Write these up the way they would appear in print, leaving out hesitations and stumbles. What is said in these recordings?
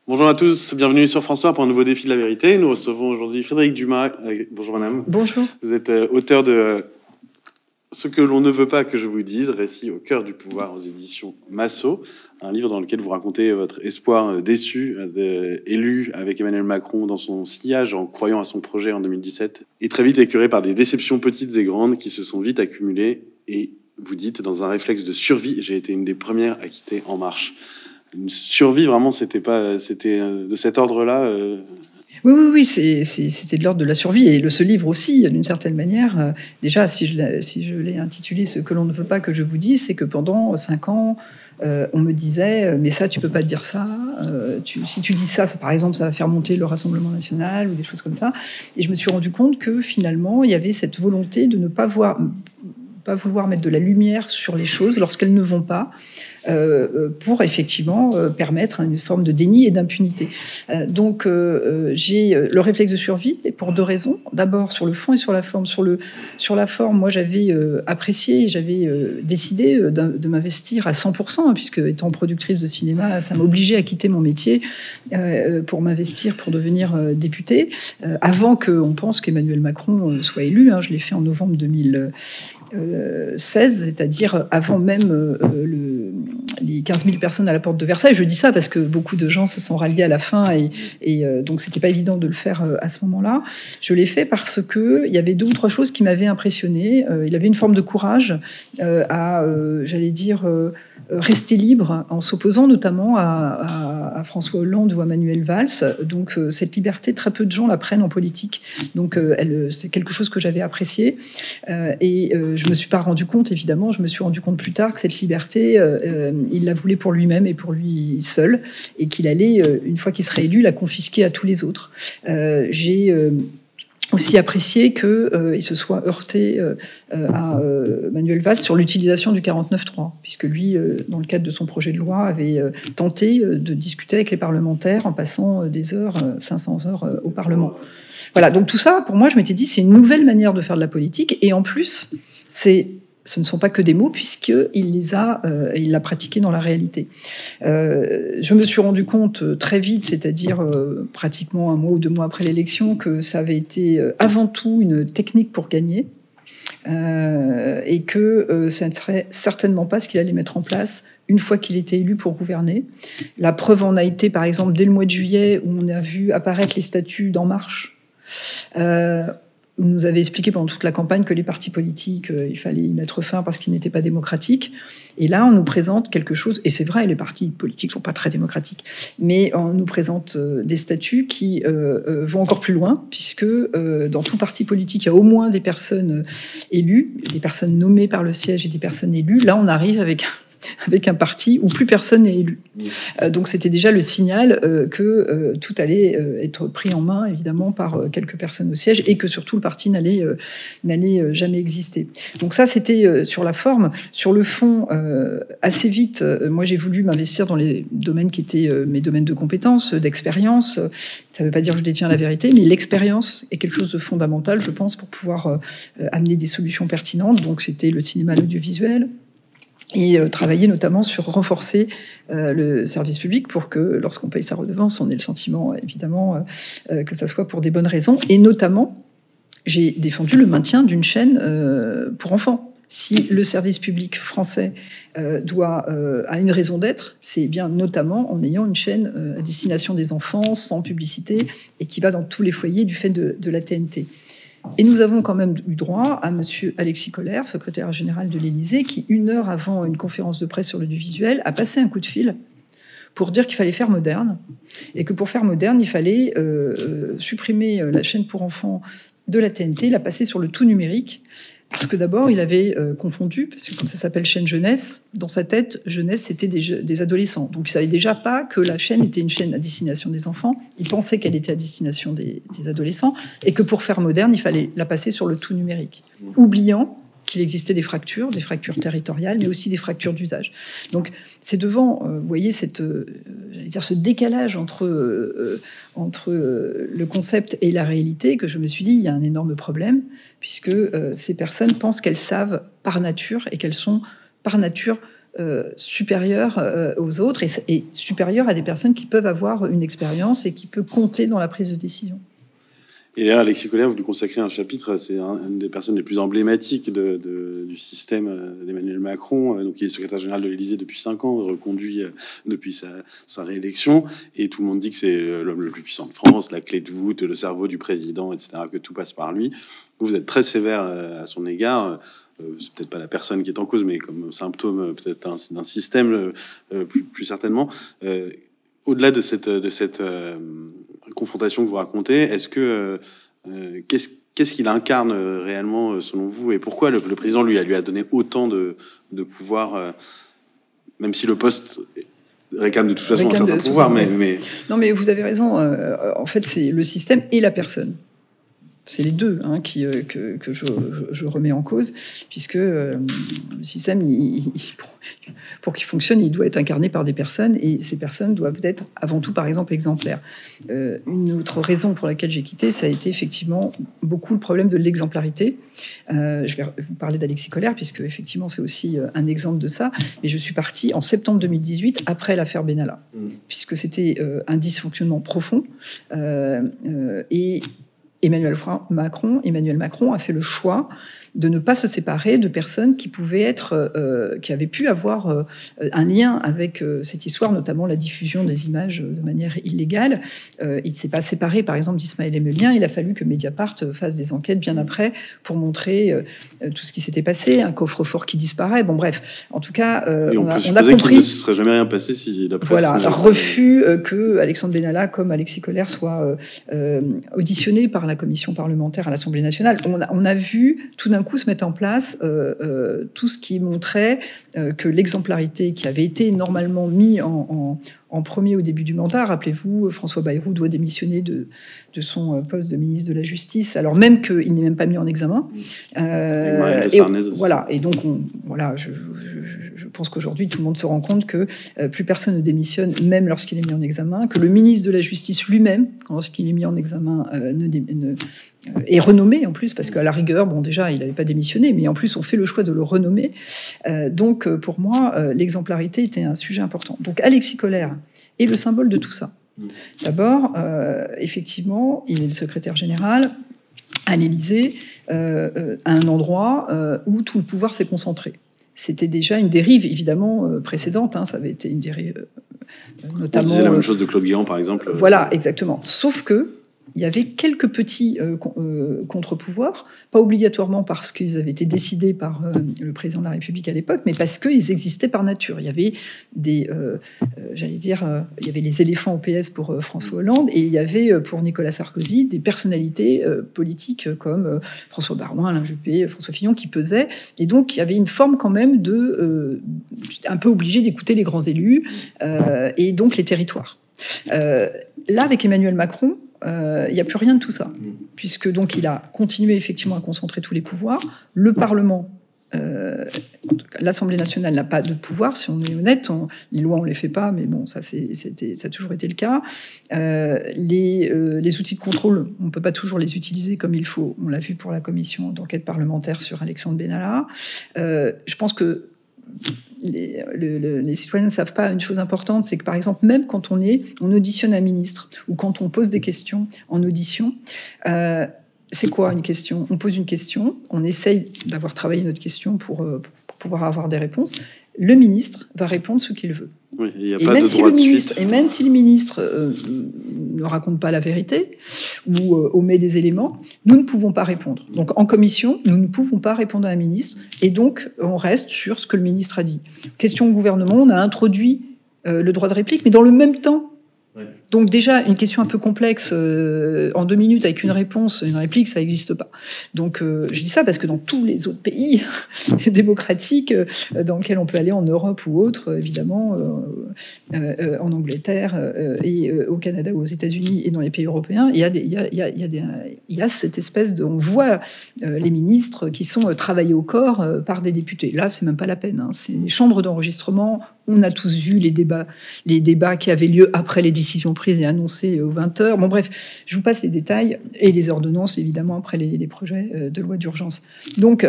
Bonjour à tous, bienvenue sur François pour un nouveau défi de la vérité. Nous recevons aujourd'hui Frédérique Dumas. Bonjour madame. Bonjour. Vous êtes auteur de Ce que l'on ne veut pas que je vous dise, récit au cœur du pouvoir aux éditions Massot, un livre dans lequel vous racontez votre espoir déçu élu avec Emmanuel Macron dans son sillage en croyant à son projet en 2017 et très vite écœuré par des déceptions petites et grandes qui se sont vite accumulées. Et vous dites, dans un réflexe de survie, j'ai été une des premières à quitter En Marche. Une survie, vraiment, c'était de cet ordre-là. Oui, c'était de l'ordre de la survie. Et ce livre aussi, d'une certaine manière, déjà, si je l'ai intitulé « Ce que l'on ne veut pas que je vous dise », c'est que pendant 5 ans, on me disait « mais ça, tu peux pas dire ça. Si tu dis ça, par exemple, ça va faire monter le Rassemblement national » ou des choses comme ça. Et je me suis rendu compte que, finalement, il y avait cette volonté de ne pas vouloir mettre de la lumière sur les choses lorsqu'elles ne vont pas, pour effectivement permettre une forme de déni et d'impunité. Donc j'ai le réflexe de survie, et pour 2 raisons. D'abord sur le fond et sur la forme. Sur la forme, moi j'avais apprécié, j'avais décidé de m'investir à 100%, puisque étant productrice de cinéma, ça m'obligeait à quitter mon métier pour m'investir, pour devenir députée, avant qu'on pense qu'Emmanuel Macron soit élu. Je l'ai fait en novembre 2016, c'est-à-dire avant même les 15 000 personnes à la porte de Versailles. Je dis ça parce que beaucoup de gens se sont ralliés à la fin et donc c'était pas évident de le faire à ce moment-là. Je l'ai fait parce que il y avait 2 ou 3 choses qui m'avaient impressionné. Il avait une forme de courage à j'allais dire, rester libre en s'opposant notamment à François Hollande ou à Manuel Valls. Donc cette liberté, très peu de gens la prennent en politique. Donc c'est quelque chose que j'avais apprécié. Et je me suis pas rendu compte, évidemment, je me suis rendu compte plus tard que cette liberté, il la voulait pour lui-même et pour lui seul, et qu'il allait, une fois qu'il serait élu, la confisquer à tous les autres. J'ai aussi apprécié qu'il se soit heurté à Manuel Valls sur l'utilisation du 49.3, puisque lui, dans le cadre de son projet de loi, avait tenté de discuter avec les parlementaires en passant des heures, 500 heures au Parlement. Voilà, donc tout ça, pour moi, je m'étais dit, c'est une nouvelle manière de faire de la politique, et en plus, ce ne sont pas que des mots, puisqu'il l'a pratiqué dans la réalité. Je me suis rendu compte très vite, c'est-à-dire pratiquement 1 mois ou 2 mois après l'élection, que ça avait été avant tout une technique pour gagner, et que ça ne serait certainement pas ce qu'il allait mettre en place une fois qu'il était élu pour gouverner. La preuve en a été, par exemple, dès le mois de juillet, où on a vu apparaître les statuts d'En Marche. On nous avait expliqué pendant toute la campagne que les partis politiques, il fallait y mettre fin parce qu'ils n'étaient pas démocratiques. Et là, on nous présente quelque chose, et c'est vrai, les partis politiques sont pas très démocratiques, mais on nous présente des statuts qui vont encore plus loin, puisque dans tout parti politique, il y a au moins des personnes élues, des personnes nommées par le siège et des personnes élues. Là, on arrive avec un parti où plus personne n'est élu. Donc c'était déjà le signal que tout allait être pris en main, évidemment, par quelques personnes au siège, et que surtout le parti n'allait jamais exister. Donc ça, c'était sur la forme. Sur le fond, assez vite, moi j'ai voulu m'investir dans les domaines qui étaient mes domaines de compétences, d'expérience. Ça ne veut pas dire que je détiens la vérité, mais l'expérience est quelque chose de fondamental, je pense, pour pouvoir amener des solutions pertinentes. Donc c'était le cinéma, l'audiovisuel, et travailler notamment sur renforcer le service public pour que lorsqu'on paye sa redevance, on ait le sentiment, évidemment, que ça soit pour des bonnes raisons. Et notamment, j'ai défendu le maintien d'une chaîne pour enfants. Si le service public français a une raison d'être, c'est bien notamment en ayant une chaîne à destination des enfants, sans publicité, et qui va dans tous les foyers du fait de la TNT. Et nous avons quand même eu droit à monsieur Alexis Collère, secrétaire général de l'Élysée, qui, 1 heure avant une conférence de presse sur l'audiovisuel, a passé un coup de fil pour dire qu'il fallait faire moderne, et que pour faire moderne, il fallait supprimer la chaîne pour enfants de la TNT, la passer sur le tout numérique, parce que d'abord, il avait confondu, parce que comme ça s'appelle chaîne jeunesse, dans sa tête, jeunesse, c'était des adolescents. Donc il ne savait déjà pas que la chaîne était une chaîne à destination des enfants. Il pensait qu'elle était à destination des adolescents, et que pour faire moderne, il fallait la passer sur le tout numérique, oubliant qu'il existait des fractures territoriales, mais aussi des fractures d'usage. Donc c'est devant, vous voyez, j'allais dire, ce décalage entre le concept et la réalité que je me suis dit, il y a un énorme problème, puisque ces personnes pensent qu'elles savent par nature, et qu'elles sont par nature supérieur aux autres et supérieur à des personnes qui peuvent avoir une expérience et qui peut compter dans la prise de décision. Et là, Alexis Kohler, vous lui consacrez un chapitre, c'est une des personnes les plus emblématiques du système d'Emmanuel Macron. Donc, il est secrétaire général de l'Élysée depuis 5 ans, reconduit depuis sa réélection. Et tout le monde dit que c'est l'homme le plus puissant de France, la clé de voûte, le cerveau du président, etc., que tout passe par lui. Vous êtes très sévère à son égard. C'est peut-être pas la personne qui est en cause, mais comme symptôme peut-être d'un système, plus certainement. Au-delà de cette confrontation que vous racontez, est-ce que qu'est-ce qu'il incarne réellement selon vous, et pourquoi le président lui a donné autant de pouvoir, même si le poste réclame de toute façon un certain pouvoir, mais... Non, mais vous avez raison. En fait, c'est le système et la personne. C'est les deux que je remets en cause, puisque le système, pour qu'il fonctionne, il doit être incarné par des personnes, et ces personnes doivent être avant tout, par exemple, exemplaires. Une autre raison pour laquelle j'ai quitté, ça a été effectivement beaucoup le problème de l'exemplarité. Je vais vous parler d'Alexis Kohler, puisque effectivement c'est aussi un exemple de ça, mais je suis partie en septembre 2018, après l'affaire Benalla, puisque c'était un dysfonctionnement profond, et Emmanuel Macron a fait le choix de ne pas se séparer de personnes qui pouvaient être, qui avaient pu avoir un lien avec cette histoire, notamment la diffusion des images de manière illégale. Il ne s'est pas séparé, par exemple, d'Ismaël Emelien. Il a fallu que Mediapart fasse des enquêtes bien après pour montrer tout ce qui s'était passé, un coffre-fort qui disparaît. Bon, bref, en tout cas, on a compris qu'il ne se serait jamais rien passé si la presse... Voilà, refus que Alexandre Benalla, comme Alexis Kohler, soit auditionné par la commission parlementaire à l'Assemblée nationale. On a vu tout d'un coup se mettre en place tout ce qui montrait que l'exemplarité qui avait été normalement mis en premier au début du mandat, rappelez-vous, François Bayrou doit démissionner de son poste de ministre de la Justice, alors même qu'il n'est même pas mis en examen. Voilà, et donc je pense qu'aujourd'hui tout le monde se rend compte que plus personne ne démissionne, même lorsqu'il est mis en examen, que le ministre de la Justice lui-même, lorsqu'il est mis en examen, est renommé en plus, parce qu'à la rigueur, bon, déjà il n'avait pas démissionné, mais en plus on fait le choix de le renommer. Donc pour moi, l'exemplarité était un sujet important. Donc Alexis Kohler est le symbole de tout ça. D'abord, effectivement, il est le secrétaire général à l'Élysée, à un endroit où tout le pouvoir s'est concentré. C'était déjà une dérive, évidemment, précédente. Ça avait été une dérive, notamment... C'est la même chose de Claude Guéant, par exemple. Voilà, exactement. Sauf que il y avait quelques petits contre-pouvoirs, pas obligatoirement parce qu'ils avaient été décidés par le président de la République à l'époque, mais parce qu'ils existaient par nature. Il y avait des, il y avait les éléphants au PS pour François Hollande, et il y avait pour Nicolas Sarkozy des personnalités politiques comme François Baroin, Alain Juppé, François Fillon qui pesaient. Et donc il y avait une forme quand même de un peu obligé d'écouter les grands élus et donc les territoires. Là, avec Emmanuel Macron, il n'y a plus rien de tout ça, puisque donc il a continué effectivement à concentrer tous les pouvoirs. Le Parlement, l'Assemblée nationale n'a pas de pouvoir, si on est honnête. Les lois, on les fait pas, mais bon, ça a toujours été le cas. Les outils de contrôle, on peut pas toujours les utiliser comme il faut. On l'a vu pour la commission d'enquête parlementaire sur Alexandre Benalla. Je pense que les citoyens ne savent pas une chose importante, c'est que par exemple, même quand on auditionne un ministre ou quand on pose des questions en audition, c'est quoi une question? On pose une question, on essaye d'avoir travaillé notre question pour pouvoir avoir des réponses. Le ministre va répondre ce qu'il veut. Oui, il n'y a pas de droit de suite. Et même si le ministre ne raconte pas la vérité ou omet des éléments, nous ne pouvons pas répondre. Donc en commission, nous ne pouvons pas répondre à un ministre, et donc on reste sur ce que le ministre a dit. Question au gouvernement, on a introduit le droit de réplique, mais dans le même temps. Donc déjà, une question un peu complexe, en 2 minutes avec une réponse, une réplique, ça n'existe pas. Donc je dis ça parce que dans tous les autres pays démocratiques dans lesquels on peut aller, en Europe ou autre, évidemment, en Angleterre et au Canada ou aux États-Unis et dans les pays européens, il y a cette espèce de... On voit les ministres qui sont travaillés au corps par des députés. Là, c'est même pas la peine. C'est des chambres d'enregistrement. On a tous vu les débats qui avaient lieu après les décisions prises et annoncées aux 20h. Bon, bref, je vous passe les détails et les ordonnances, évidemment, après les projets de loi d'urgence. Donc,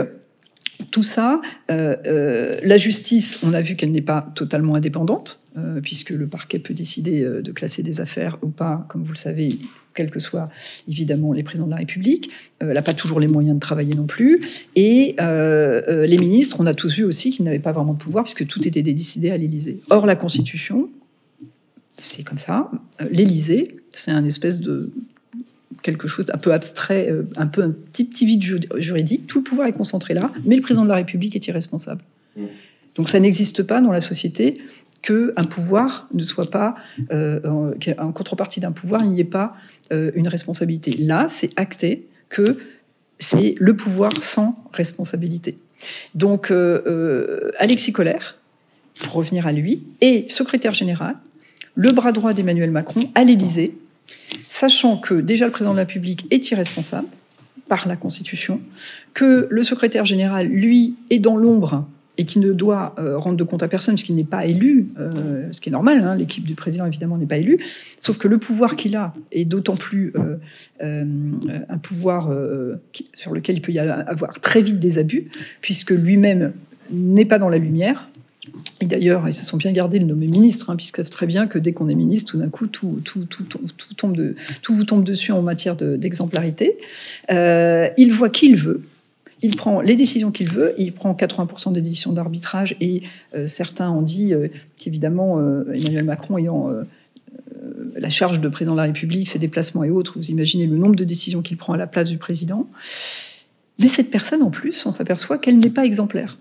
Tout ça, la justice, on a vu qu'elle n'est pas totalement indépendante, puisque le parquet peut décider de classer des affaires ou pas, comme vous le savez, quels que soient évidemment les présidents de la République. Elle n'a pas toujours les moyens de travailler non plus. Et les ministres, on a tous vu aussi qu'ils n'avaient pas vraiment de pouvoir, puisque tout était décidé à l'Élysée. Or, la Constitution, c'est comme ça. L'Élysée, c'est un espèce de quelque chose d'un peu abstrait, un petit vide juridique. Tout le pouvoir est concentré là, mais le président de la République est irresponsable. Donc ça n'existe pas dans la société qu'un pouvoir ne soit pas, en contrepartie d'un pouvoir, il n'y ait pas une responsabilité. Là, c'est acté que c'est le pouvoir sans responsabilité. Donc Alexis Collère, pour revenir à lui, est secrétaire général, le bras droit d'Emmanuel Macron à l'Élysée, sachant que déjà le président de la République est irresponsable par la Constitution, que le secrétaire général, lui, est dans l'ombre et qui ne doit rendre de compte à personne puisqu'il n'est pas élu, ce qui est normal, hein, l'équipe du président évidemment n'est pas élue, sauf que le pouvoir qu'il a est d'autant plus un pouvoir sur lequel il peut y avoir très vite des abus, puisque lui-même n'est pas dans la lumière. Et d'ailleurs, ils se sont bien gardés de le nommer ministre, hein, puisqu'ils savent très bien que dès qu'on est ministre, tout d'un coup, tout vous tombe dessus en matière d'exemplarité. Il voit qui il veut. Il prend les décisions qu'il veut. Il prend 80% des décisions d'arbitrage. Et certains ont dit qu'évidemment, Emmanuel Macron ayant la charge de président de la République, ses déplacements et autres, vous imaginez le nombre de décisions qu'il prend à la place du président. Mais cette personne, en plus, on s'aperçoit qu'elle n'est pas exemplaire.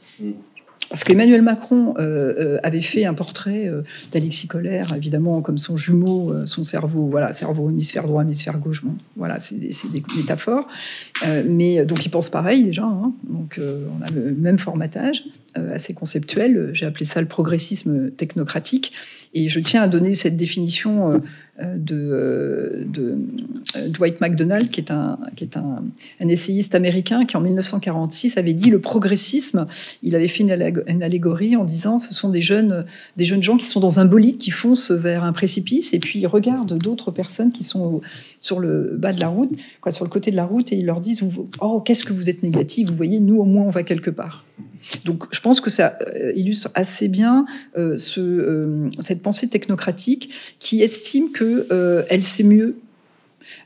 Parce qu'Emmanuel Macron avait fait un portrait d'Alexis Collère, évidemment, comme son jumeau, son cerveau, voilà, cerveau hémisphère droit, hémisphère gauche, bon, voilà, c'est des métaphores. Mais donc, ils pensent pareil, déjà, hein, donc on a le même formatage, assez conceptuel. J'ai appelé ça le progressisme technocratique. Et je tiens à donner cette définition de Dwight MacDonald, qui est un essayiste américain qui, en 1946, avait dit le progressisme. Il avait fait une allégorie en disant ce sont des jeunes gens qui sont dans un bolide, qui foncent vers un précipice, et puis ils regardent d'autres personnes qui sont sur le bas de la route, quoi, sur le côté de la route, et ils leur disent oh, qu'est-ce que vous êtes négatif, vous voyez, nous au moins on va quelque part. Donc je pense que ça illustre assez bien cette pensée technocratique qui estime qu'elle sait mieux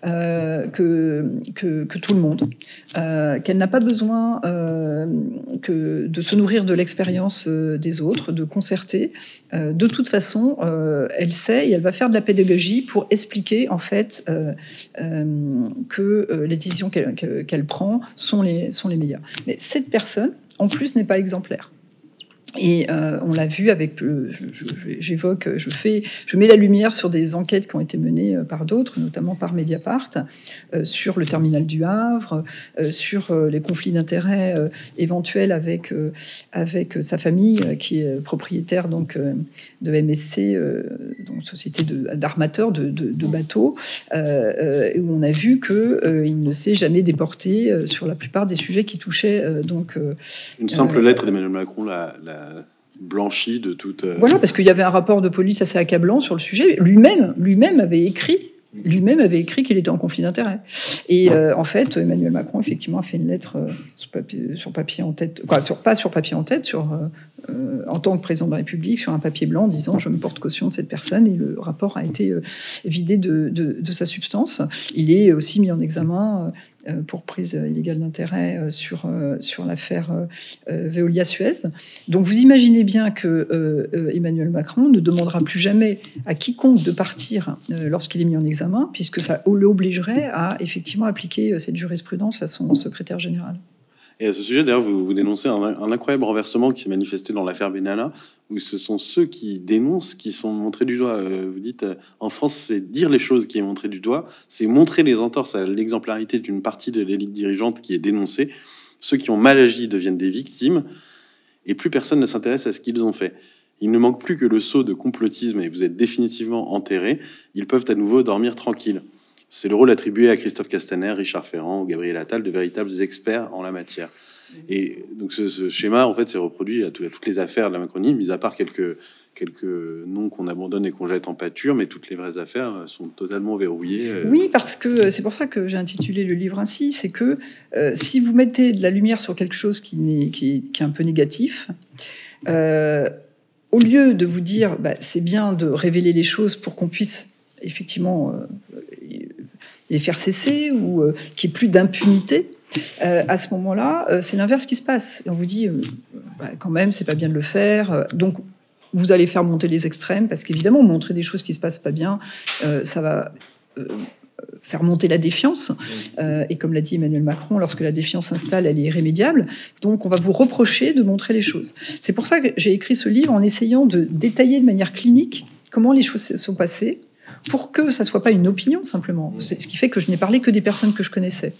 que tout le monde, qu'elle n'a pas besoin de se nourrir de l'expérience des autres, de concerter. De toute façon, elle sait et elle va faire de la pédagogie pour expliquer en fait que les décisions qu'elle prend sont les meilleures. Mais cette personne, en plus, n'est pas exemplaire. Et on l'a vu avec, je mets la lumière sur des enquêtes qui ont été menées par d'autres, notamment par Mediapart, sur le terminal du Havre, sur les conflits d'intérêts éventuels avec sa famille, qui est propriétaire donc de MSC, donc société d'armateurs de bateaux, où on a vu qu'il ne s'est jamais déporté sur la plupart des sujets qui touchaient une simple lettre d'Emmanuel Macron la blanchi de toute... Voilà, parce qu'il y avait un rapport de police assez accablant sur le sujet. Lui-même avait écrit qu'il était en conflit d'intérêts. Et en fait, Emmanuel Macron, effectivement, a fait une lettre sur papier en tête, pas sur papier en tête, en tant que président de la République, sur un papier blanc, disant « je me porte caution de cette personne ». Et le rapport a été vidé de sa substance. Il est aussi mis en examen pour prise illégale d'intérêt sur l'affaire Veolia-Suez. Donc vous imaginez bien que Emmanuel Macron ne demandera plus jamais à quiconque de partir lorsqu'il est mis en examen, puisque ça l'obligerait à effectivement appliquer cette jurisprudence à son secrétaire général. Et à ce sujet, d'ailleurs, vous dénoncez un incroyable renversement qui s'est manifesté dans l'affaire Benalla, où ce sont ceux qui dénoncent qui sont montrés du doigt. Vous dites, en France, c'est dire les choses qui est montré du doigt, c'est montrer les entorses à l'exemplarité d'une partie de l'élite dirigeante qui est dénoncée. Ceux qui ont mal agi deviennent des victimes, et plus personne ne s'intéresse à ce qu'ils ont fait. Il ne manque plus que le sceau de complotisme, et vous êtes définitivement enterrés. Ils peuvent à nouveau dormir tranquilles. C'est le rôle attribué à Christophe Castaner, Richard Ferrand ou Gabriel Attal, de véritables experts en la matière. Et donc ce schéma, en fait, s'est reproduit à toutes les affaires de la Macronie, mis à part quelques noms qu'on abandonne et qu'on jette en pâture, mais toutes les vraies affaires sont totalement verrouillées. Oui, parce que c'est pour ça que j'ai intitulé le livre ainsi, c'est que si vous mettez de la lumière sur quelque chose qui est un peu négatif, au lieu de vous dire c'est bien de révéler les choses pour qu'on puisse effectivement les faire cesser ou qu'il n'y ait plus d'impunité, à ce moment-là, c'est l'inverse qui se passe. Et on vous dit, quand même, c'est pas bien de le faire. Donc, vous allez faire monter les extrêmes, parce qu'évidemment, montrer des choses qui se passent pas bien, ça va faire monter la défiance. Et comme l'a dit Emmanuel Macron, lorsque la défiance s'installe, elle est irrémédiable. Donc, on va vous reprocher de montrer les choses. C'est pour ça que j'ai écrit ce livre en essayant de détailler de manière clinique comment les choses se sont passées, pour que ça soit pas une opinion simplement. C'est ce qui fait que je n'ai parlé que des personnes que je connaissais,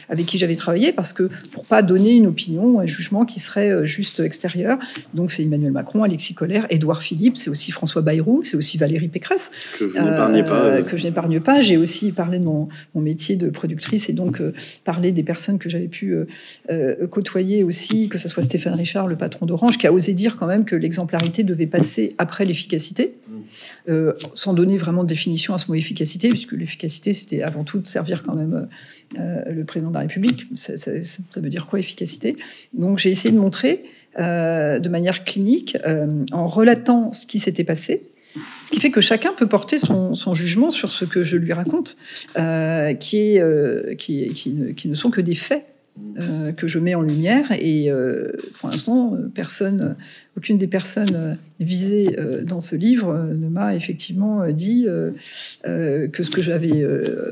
avec qui j'avais travaillé, parce que pour pas donner une opinion, un jugement qui serait juste extérieur. Donc c'est Emmanuel Macron, Alexis Collère, Édouard Philippe, c'est aussi François Bayrou, c'est aussi Valérie Pécresse. Que vous n'épargnez pas. Que je n'épargne pas. J'ai aussi parlé de mon métier de productrice et donc parlé des personnes que j'avais pu côtoyer aussi, que ce soit Stéphane Richard, le patron d'Orange, qui a osé dire quand même que l'exemplarité devait passer après l'efficacité. Sans donner vraiment de définition à ce mot efficacité, puisque l'efficacité, c'était avant tout de servir quand même le président de la République. Ça veut dire quoi, efficacité? Donc j'ai essayé de montrer de manière clinique, en relatant ce qui s'était passé, ce qui fait que chacun peut porter son jugement sur ce que je lui raconte, qui ne sont que des faits que je mets en lumière. Et pour l'instant, aucune des personnes visées dans ce livre ne m'a effectivement dit que ce que j'avais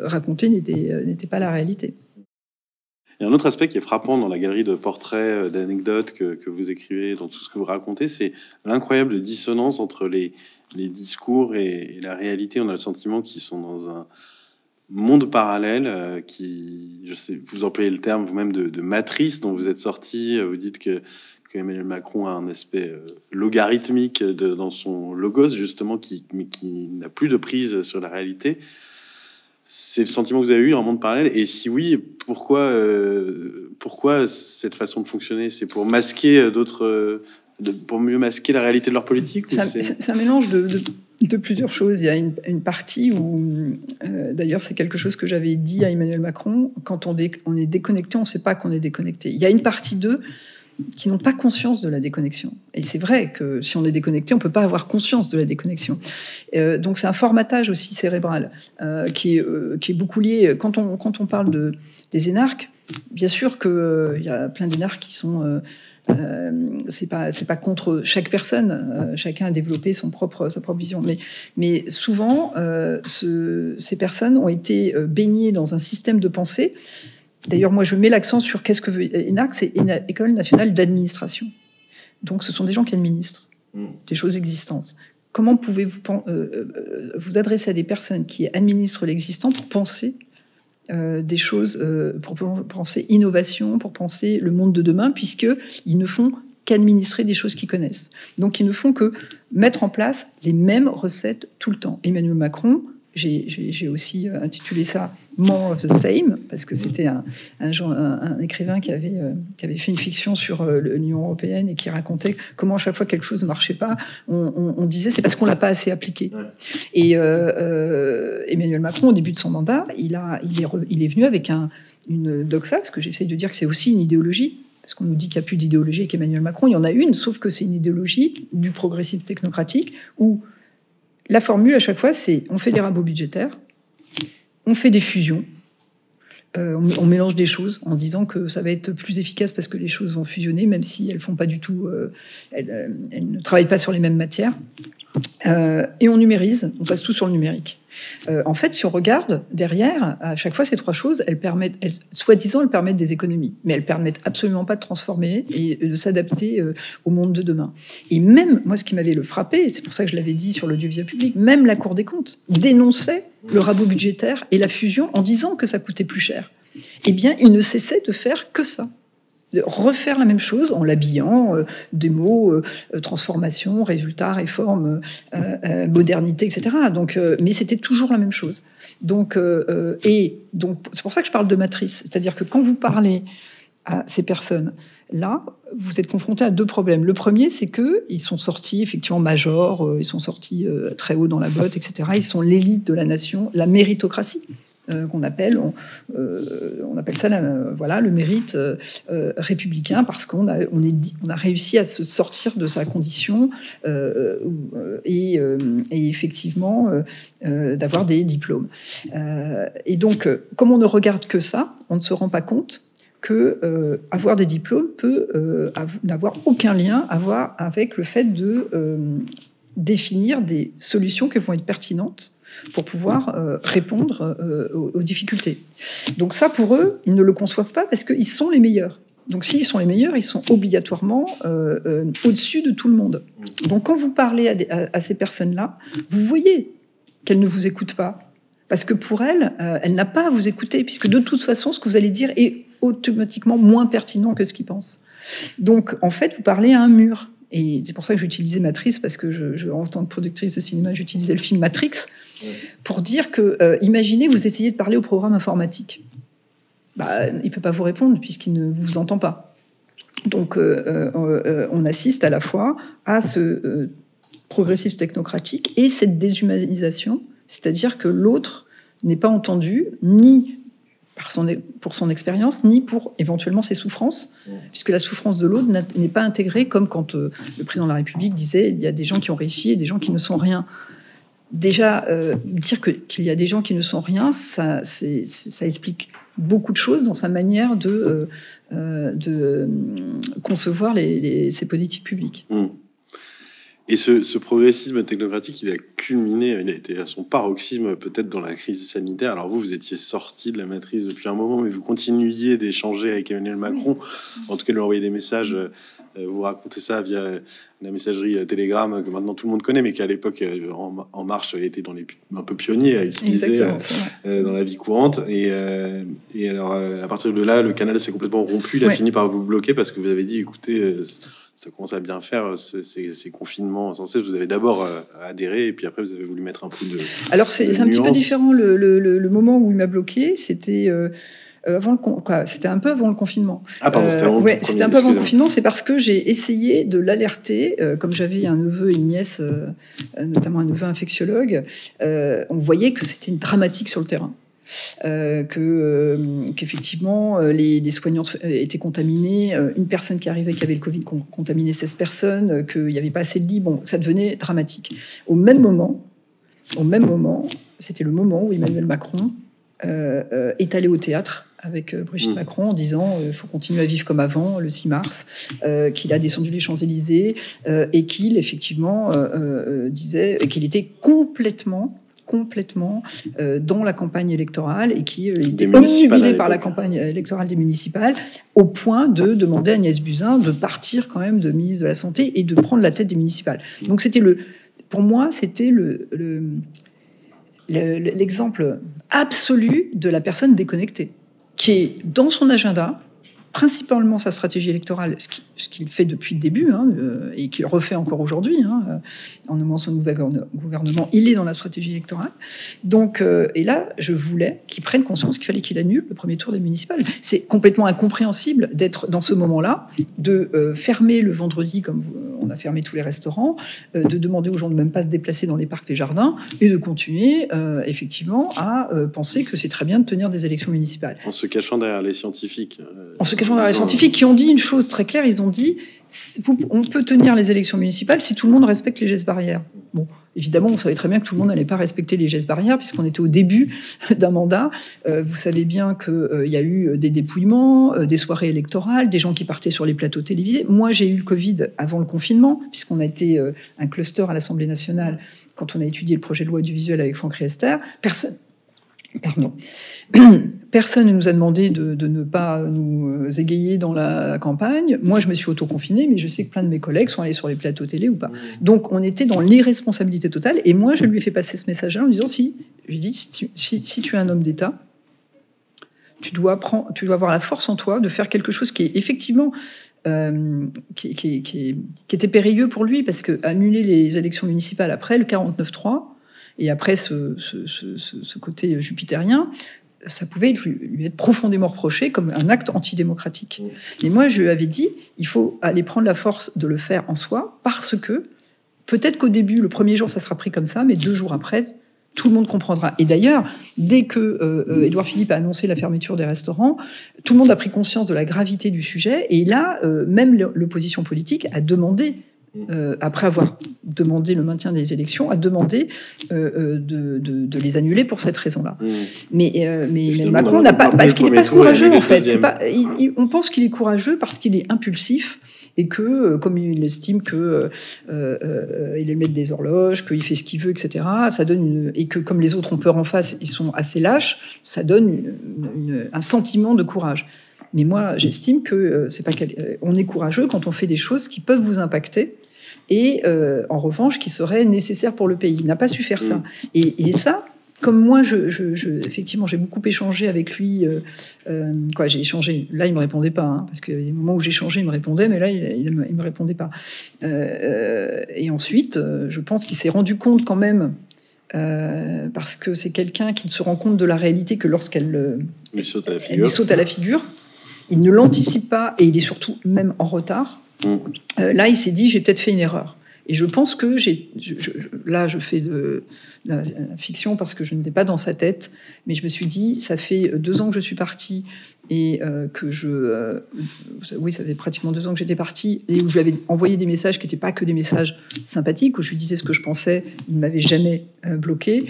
raconté n'était pas la réalité. Il y a un autre aspect qui est frappant dans la galerie de portraits, d'anecdotes que vous écrivez, dans tout ce que vous racontez, c'est l'incroyable dissonance entre les discours et la réalité. On a le sentiment qu'ils sont dans un monde parallèle qui, je sais, vous employez le terme vous-même de matrice dont vous êtes sorti. Vous dites que Emmanuel Macron a un aspect logarithmique dans son logos, justement, mais qui n'a plus de prise sur la réalité. C'est le sentiment que vous avez eu, un monde parallèle? Et si oui, pourquoi cette façon de fonctionner? C'est pour masquer pour mieux masquer la réalité de leur politique? C'est un mélange de plusieurs choses. Il y a une partie où, d'ailleurs, c'est quelque chose que j'avais dit à Emmanuel Macron, quand on est déconnecté, on ne sait pas qu'on est déconnecté. Il y a une partie d'eux qui n'ont pas conscience de la déconnexion. Et c'est vrai que si on est déconnecté, on ne peut pas avoir conscience de la déconnexion. Donc c'est un formatage aussi cérébral qui est beaucoup lié. Quand on parle des énarques, bien sûr qu'il y a plein d'énarques qui sont... c'est pas contre chaque personne. Chacun a développé sa propre vision. Mais souvent, ces personnes ont été baignées dans un système de pensée. D'ailleurs, moi, je mets l'accent sur qu'est-ce que veut ENAC, c'est École nationale d'administration. Donc, ce sont des gens qui administrent des choses existantes. Comment pouvez-vous vous adresser à des personnes qui administrent l'existant pour penser des choses, pour penser innovation, pour penser le monde de demain, puisqu'ils ne font qu'administrer des choses qu'ils connaissent. Donc, ils ne font que mettre en place les mêmes recettes tout le temps. Emmanuel Macron, j'ai aussi intitulé ça More of the Same, parce que c'était un écrivain qui avait fait une fiction sur l'Union européenne et qui racontait comment à chaque fois quelque chose ne marchait pas, on disait c'est parce qu'on l'a pas assez appliqué. Ouais. Et Emmanuel Macron, au début de son mandat, il est venu avec une doxa, parce que j'essaye de dire que c'est aussi une idéologie, parce qu'on nous dit qu'il n'y a plus d'idéologie avec Emmanuel Macron. Il y en a une, sauf que c'est une idéologie du progressisme technocratique où la formule, à chaque fois, c'est on fait des rabots budgétaires, on fait des fusions, on mélange des choses en disant que ça va être plus efficace parce que les choses vont fusionner, même si elles font pas du tout, elles ne travaillent pas sur les mêmes matières. Et on numérise, on passe tout sur le numérique. En fait, si on regarde derrière, à chaque fois, ces trois choses, soi-disant, elles permettent des économies, mais elles permettent absolument pas de transformer et de s'adapter au monde de demain. Et même, moi, ce qui m'avait le frappé, c'est pour ça que je l'avais dit sur l'audiovisuel public, même la Cour des comptes dénonçait le rabot budgétaire et la fusion en disant que ça coûtait plus cher. Eh bien, il ne cessait de faire que ça. De refaire la même chose en l'habillant des mots transformation, résultat, réforme, modernité, etc. Donc, mais c'était toujours la même chose. Donc, c'est pour ça que je parle de matrice. C'est-à-dire que quand vous parlez à ces personnes-là, vous êtes confrontés à deux problèmes. Le premier, c'est qu'ils sont sortis effectivement majors, ils sont sortis très haut dans la botte, etc. Ils sont l'élite de la nation, la méritocratie. Qu'on appelle, on appelle ça le mérite républicain, parce qu'on a réussi à se sortir de sa condition et effectivement d'avoir des diplômes. Et donc, comme on ne regarde que ça, on ne se rend pas compte que avoir des diplômes peut n'avoir aucun lien à voir avec le fait de définir des solutions qui vont être pertinentes pour pouvoir répondre aux difficultés. Donc ça, pour eux, ils ne le conçoivent pas parce qu'ils sont les meilleurs. Donc s'ils sont les meilleurs, ils sont obligatoirement au-dessus de tout le monde. Donc quand vous parlez à ces personnes-là, vous voyez qu'elles ne vous écoutent pas. Parce que pour elles, elle n'a pas à vous écouter, puisque de toute façon, ce que vous allez dire est automatiquement moins pertinent que ce qu'ils pensent. Donc en fait, vous parlez à un mur. Et c'est pour ça que j'utilisais Matrix, parce que en tant que productrice de cinéma, j'utilisais le film Matrix pour dire que, imaginez, vous essayez de parler au programme informatique. Il ne peut pas vous répondre puisqu'il ne vous entend pas. Donc, on assiste à la fois à ce progressisme technocratique et cette déshumanisation, c'est-à-dire que l'autre n'est pas entendu, ni pour son expérience, ni pour éventuellement ses souffrances, puisque la souffrance de l'autre n'est pas intégrée, comme quand le président de la République disait il y a des gens qui ont réussi et des gens qui ne sont rien. Déjà, dire qu'il y a des gens qui ne sont rien, ça explique beaucoup de choses dans sa manière de concevoir ces politiques publiques. Et ce progressisme technocratique, il a culminé, il a été à son paroxysme peut-être dans la crise sanitaire. Alors vous étiez sorti de la matrice depuis un moment, mais vous continuiez d'échanger avec Emmanuel Macron, en tout cas de lui envoyer des messages. Vous racontez ça via la messagerie Telegram que maintenant tout le monde connaît, mais qu'à l'époque En Marche était dans les un peu pionniers à utiliser dans la vie courante. Et alors à partir de là, le canal s'est complètement rompu. Il a fini par vous bloquer parce que vous avez dit écoutez, ça commence à bien faire ces confinements sans cesse. Vous avez d'abord adhéré et puis après vous avez voulu mettre un peu de. Alors c'est un petit peu différent. Le moment où il m'a bloqué, c'était c'était un peu avant le confinement. Ah pardon, c'était avant le c'était un peu avant le confinement. C'est parce que j'ai essayé de l'alerter, comme j'avais un neveu et une nièce, notamment un neveu infectiologue, on voyait que c'était dramatique sur le terrain. Qu'effectivement les soignants étaient contaminés, une personne qui arrivait qui avait le Covid contaminait 16 personnes, qu'il n'y avait pas assez de lits, ça devenait dramatique. Au même moment, c'était le moment où Emmanuel Macron est allé au théâtre avec Brigitte Macron en disant il faut continuer à vivre comme avant, le 6 mars, qu'il a descendu les Champs-Élysées et qu'il effectivement disait qu'il était complètement dans la campagne électorale et qui était omnibulé par la campagne électorale des municipales, au point de demander à Agnès Buzyn de partir quand même de ministre de la Santé et de prendre la tête des municipales. Donc pour moi, c'était l'exemple absolu de la personne déconnectée, qui est dans son agenda, principalement sa stratégie électorale, ce qu'il fait depuis le début, et qu'il refait encore aujourd'hui, en nommant son nouvel gouvernement, il est dans la stratégie électorale. Donc, et là, je voulais qu'il prenne conscience qu'il fallait qu'il annule le premier tour des municipales. C'est complètement incompréhensible d'être dans ce moment-là, de fermer le vendredi, comme on a fermé tous les restaurants, de demander aux gens de même pas se déplacer dans les parcs et jardins, et de continuer, effectivement, à penser que c'est très bien de tenir des élections municipales. En se cachant derrière les scientifiques. Les scientifiques qui ont dit une chose très claire, ils ont dit on peut tenir les élections municipales si tout le monde respecte les gestes barrières. Bon, évidemment, vous savez très bien que tout le monde n'allait pas respecter les gestes barrières puisqu'on était au début d'un mandat. Vous savez bien qu'il y a eu des dépouillements, des soirées électorales, des gens qui partaient sur les plateaux télévisés. Moi, j'ai eu le Covid avant le confinement puisqu'on a été un cluster à l'Assemblée nationale quand on a étudié le projet de loi audiovisuel avec Franck Riester. Personne ne nous a demandé de ne pas nous égayer dans la campagne. Moi, je me suis auto-confinée, mais je sais que plein de mes collègues sont allés sur les plateaux télé ou pas. Donc, on était dans l'irresponsabilité totale. Et moi, je lui ai fait passer ce message-là en lui disant si tu es un homme d'État, tu dois avoir la force en toi de faire quelque chose qui est effectivement qui était périlleux pour lui, parce que annuler les élections municipales après le 49-3 et après ce côté jupitérien, ça pouvait lui être profondément reproché comme un acte antidémocratique. Mais moi, je lui avais dit, il faut aller prendre la force de le faire en soi, parce que peut-être qu'au début, le premier jour, ça sera pris comme ça, mais 2 jours après, tout le monde comprendra. Et d'ailleurs, dès que Édouard Philippe a annoncé la fermeture des restaurants, tout le monde a pris conscience de la gravité du sujet. Et là, même l'opposition politique a demandé, après avoir demandé le maintien des élections, a demandé de les annuler pour cette raison-là. Mais Macron n'a pas... Parce qu'il n'est pas courageux, en fait. On pense qu'il est courageux parce qu'il est impulsif, et que, comme il estime que il est le maître des horloges, qu'il fait ce qu'il veut, etc., ça donne et que, comme les autres ont peur en face, ils sont assez lâches, ça donne un sentiment de courage. Mais moi, j'estime que on est courageux quand on fait des choses qui peuvent vous impacter, et en revanche, qui seraient nécessaires pour le pays. Il n'a pas su faire ça. Et ça... Comme moi, effectivement, j'ai beaucoup échangé avec lui. J'ai échangé. Là, il me répondait pas, hein, parce qu'il y a des moments où j'échangeais, il me répondait, mais là, il me répondait pas. Et ensuite, je pense qu'il s'est rendu compte quand même, parce que c'est quelqu'un qui ne se rend compte de la réalité que lorsqu'elle lui saute à la figure. Il ne l'anticipe pas, et il est surtout même en retard. Là, il s'est dit, j'ai peut-être fait une erreur. Et je pense que là, je fais de la fiction parce que je n'étais pas dans sa tête, mais je me suis dit, ça fait 2 ans que je suis partie, et oui, ça fait pratiquement 2 ans que j'étais partie, et où je lui avais envoyé des messages qui n'étaient pas que des messages sympathiques, où je lui disais ce que je pensais, il ne m'avait jamais bloqué.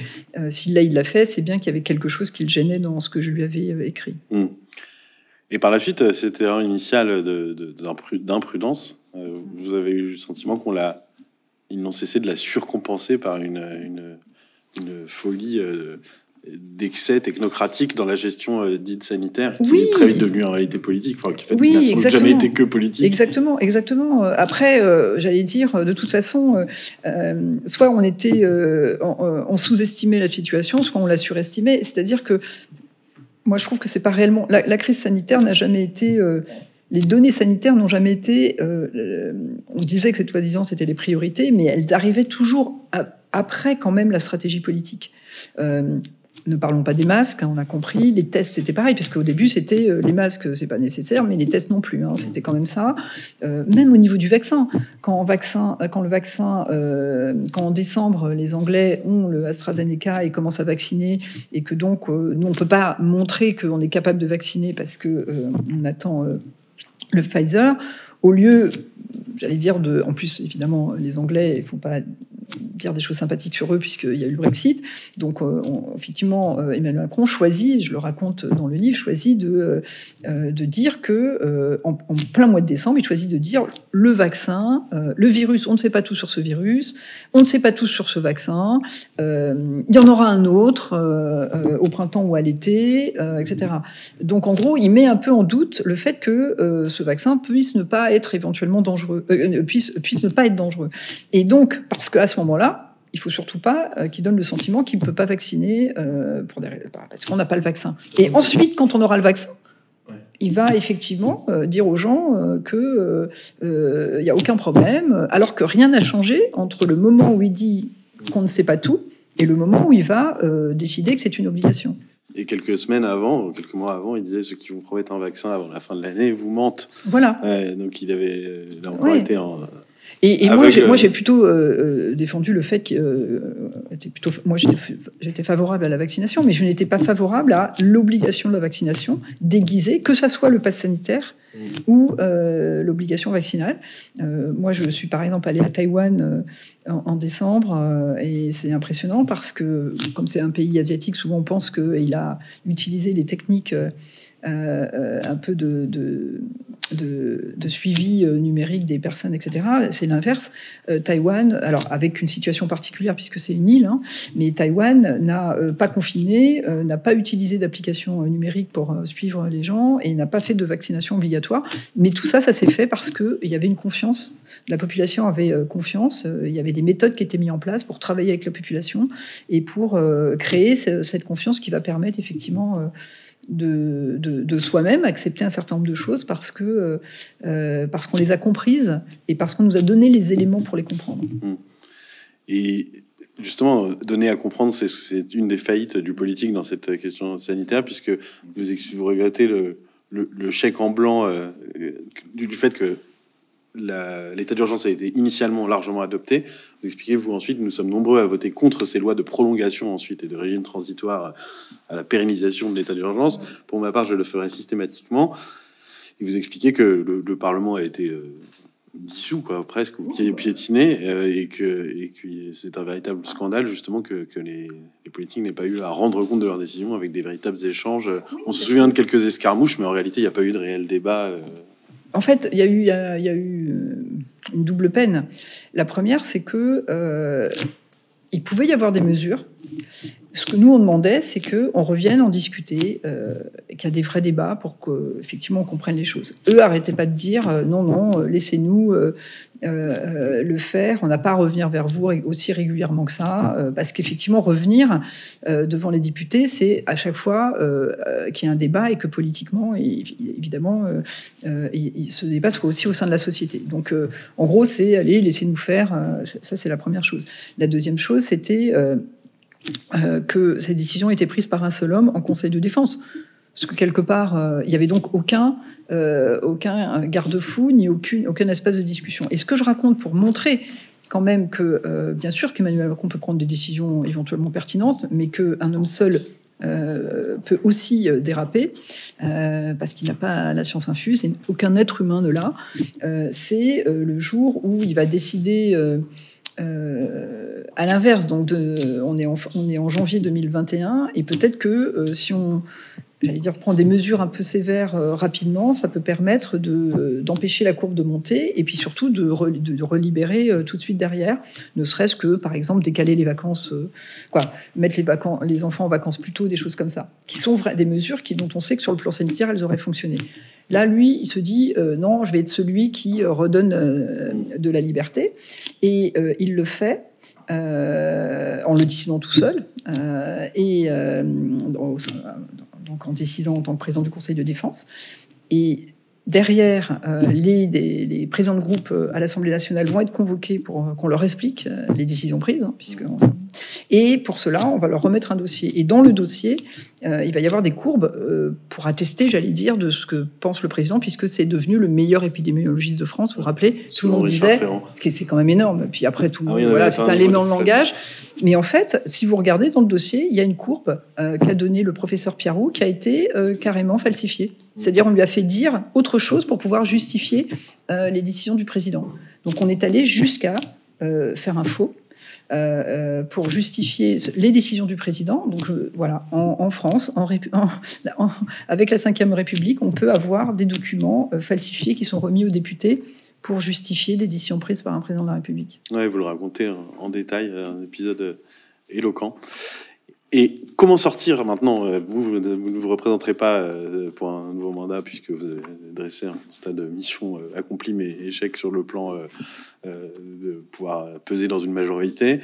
Si là, il l'a fait, c'est bien qu'il y avait quelque chose qui le gênait dans ce que je lui avais écrit. Et par la suite, cette erreur initiale d'imprudence, vous avez eu le sentiment ils n'ont cessé de la surcompenser par une folie d'excès technocratique dans la gestion dite sanitaire, qui est très vite devenue en réalité politique, qui n'a sans doute jamais été que politique. Exactement. Après, j'allais dire, de toute façon, soit on sous-estimait la situation, soit on la surestimait. C'est-à-dire que moi, je trouve que c'est pas réellement... La crise sanitaire n'a jamais été... les données sanitaires n'ont jamais été... on disait que soi-disant, c'était les priorités, mais elles arrivaient toujours après, quand même, la stratégie politique. Ne parlons pas des masques, hein, on a compris. Les tests, c'était pareil, parce qu'au début, c'était les masques, c'est pas nécessaire, mais les tests non plus. Hein, c'était quand même ça. Même au niveau du vaccin, quand en décembre, les Anglais ont le AstraZeneca et commencent à vacciner, et que donc nous, on peut pas montrer qu'on est capable de vacciner parce que on attend le Pfizer, au lieu, j'allais dire, en plus, évidemment, les Anglais, il faut pas dire des choses sympathiques sur eux puisqu'il y a eu le Brexit. Donc, effectivement, Emmanuel Macron choisit, je le raconte dans le livre, choisit de dire que, en plein mois de décembre, il choisit de dire le vaccin, le virus, on ne sait pas tout sur ce virus, on ne sait pas tout sur ce vaccin, il y en aura un autre au printemps ou à l'été, etc. Donc, en gros, il met un peu en doute le fait que ce vaccin puisse ne pas être éventuellement dangereux, puisse ne pas être dangereux. Et donc, parce qu'à ce moment-là, il faut surtout pas qu'il donne le sentiment qu'il ne peut pas vacciner parce qu'on n'a pas le vaccin. Et ensuite, quand on aura le vaccin, il va effectivement dire aux gens qu'il n'y a aucun problème, alors que rien n'a changé entre le moment où il dit qu'on ne sait pas tout et le moment où il va décider que c'est une obligation. Et quelques mois avant, il disait ceux qui vous promettent un vaccin avant la fin de l'année vous mentent. Voilà. Donc il avait encore été en... Et moi, j'ai plutôt défendu le fait que moi, j'étais favorable à la vaccination, mais je n'étais pas favorable à l'obligation de la vaccination déguisée, que ça soit le pass sanitaire ou l'obligation vaccinale. Moi, je suis par exemple allée à Taïwan en décembre, et c'est impressionnant parce que, comme c'est un pays asiatique, souvent on pense qu'il a utilisé les techniques un peu de suivi numérique des personnes, etc. C'est l'inverse. Taïwan, alors avec une situation particulière puisque c'est une île, hein, mais Taïwan n'a pas confiné, n'a pas utilisé d'application numérique pour suivre les gens et n'a pas fait de vaccination obligatoire. Mais tout ça, ça s'est fait parce qu'il y avait une confiance. La population avait confiance. Il y avait des méthodes qui étaient mises en place pour travailler avec la population et pour créer cette confiance qui va permettre effectivement de soi-même accepter un certain nombre de choses parce qu'on les a comprises et parce qu'on nous a donné les éléments pour les comprendre. Et justement, donner à comprendre, c'est une des faillites du politique dans cette question sanitaire, puisque vous regrettez le chèque en blanc du fait que l'état d'urgence a été initialement largement adopté. Vous expliquez, vous ensuite, nous sommes nombreux à voter contre ces lois de prolongation ensuite et de régime transitoire à la pérennisation de l'état d'urgence. Pour ma part, je le ferai systématiquement. Et vous expliquez que le Parlement a été dissous, quoi, presque, ou piétiné, et que c'est un véritable scandale, justement, que les politiques n'aient pas eu à rendre compte de leurs décisions avec des véritables échanges. On se souvient de quelques escarmouches, mais en réalité, il n'y a pas eu de réel débat. En fait, il y a eu une double peine. La première, c'est que il pouvait y avoir des mesures. Ce que nous on demandait, c'est que on revienne en discuter, qu'il y a des vrais débats pour qu'effectivement on comprenne les choses. Eux arrêtaient pas de dire non, laissez-nous le faire. On n'a pas à revenir vers vous aussi régulièrement que ça, parce qu'effectivement revenir devant les députés, c'est à chaque fois qu'il y a un débat et que politiquement, évidemment, ce débat soit aussi au sein de la société. Donc en gros, c'est allez, laissez-nous faire. Ça, c'est la première chose. La deuxième chose, c'était que ces décisions étaient prises par un seul homme en Conseil de défense. Parce que quelque part, il n'y avait donc aucun garde-fou, ni aucun espace de discussion. Et ce que je raconte pour montrer quand même que, bien sûr qu'Emmanuel Macron peut prendre des décisions éventuellement pertinentes, mais qu'un homme seul peut aussi déraper, parce qu'il n'a pas la science infuse, et aucun être humain ne l'a, c'est le jour où il va décider... à l'inverse, donc on est en janvier 2021, et peut-être que si on prend des mesures un peu sévères rapidement, ça peut permettre d'empêcher la courbe de monter, et puis surtout de relibérer tout de suite derrière, ne serait-ce que, par exemple, décaler les vacances, mettre les enfants en vacances plus tôt, des choses comme ça, qui sont des mesures dont on sait que sur le plan sanitaire, elles auraient fonctionné. Là, lui, il se dit non, je vais être celui qui redonne de la liberté, et il le fait en le décidant tout seul, donc en décidant en tant que président du Conseil de défense. Et derrière, les présidents de groupe à l'Assemblée nationale vont être convoqués pour qu'on leur explique les décisions prises, et pour cela, on va leur remettre un dossier. Et dans le dossier, il va y avoir des courbes pour attester, j'allais dire, de ce que pense le président, puisque c'est devenu le meilleur épidémiologiste de France. Vous vous rappelez, tout le monde disait, ce qui c'est quand même énorme. Puis après, c'est un élément de langage. Mais en fait, si vous regardez dans le dossier, il y a une courbe qu'a donnée le professeur Piarou qui a été carrément falsifiée. C'est-à-dire, on lui a fait dire autre chose pour pouvoir justifier les décisions du président. Donc, on est allé jusqu'à faire un faux pour justifier les décisions du président. Donc, voilà, en France, avec la Ve République, on peut avoir des documents falsifiés qui sont remis aux députés pour justifier des décisions prises par un président de la République. Ouais, vous le racontez en détail, un épisode éloquent. Et comment sortir maintenant? Vous ne vous représenterez pas pour un nouveau mandat, puisque vous avez dressé un constat de mission accompli, mais échec sur le plan de pouvoir peser dans une majorité.